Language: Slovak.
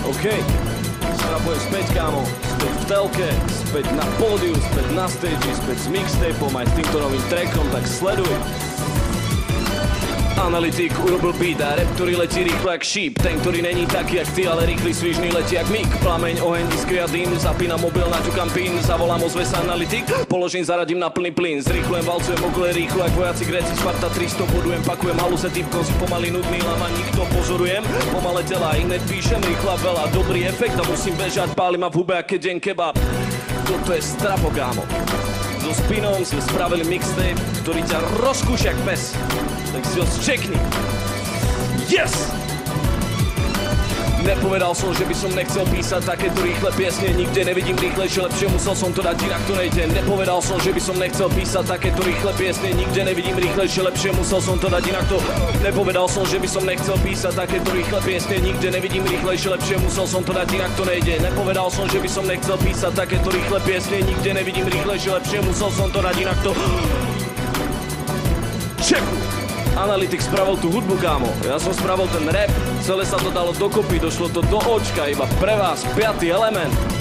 OK, strapujem späť, kámo, späť v telke, späť na pódiu, späť na stage, späť s mixtapom aj s týmto novým trackom, tak sleduj. Analytik urobil beat a rap, ktorý letí rýchlo jak šíp. Ten, ktorý není taký jak ty, ale rýchly, svižný letí jak mík. Plameň, oheň, iskry a dým, zapínam mobil, naťukam pín, zavolám ozve sa analytik, položím, zaradím na plný plyn. Zrýchlujem, valcujem okolo rýchlo, jak vojaci Gréci, Sparta 300, bodujem, pakujem haluse, typkom si pomaly nudný, lama nikto pozorujem. Pomale tela, iné píšem, rýchlo a veľa, dobrý efekt a musím bežať, pálim a v hube, aké deň kebab. Toto je Strapo, kámo. So Spinom sme spravili mixtape, ktorý ťa rozkúša jak pes. Tak si ho zčekni. Yes! Nepovedal som, že by som nechcel písať takéto rýchle piesne. Nikde nevidím rýchlejšie, lepšie, musel som to dať inak, to nejde. Nepovedal som, že by som nechcel písať takéto rýchle piesne. Nikde nevidím rýchlejšie, lepšie, musel som to dať inak, to... Nepovedal som, že by som nechcel písať takéto rýchle piesne. Nikde nevidím rýchlejšie, lepšie, musel som to dať inak, to nejde. Nepovedal som, že by som nechcel písať takéto rýchle piesne. Nikde nevidím rýchlejšie, lepšie, musel som to dať inak, to... Čeku! Analytik spravil tú hudbu, kámo. Ja som spravil ten rap, celé sa to dalo dokopy, došlo to do očka, iba pre vás, 5. element.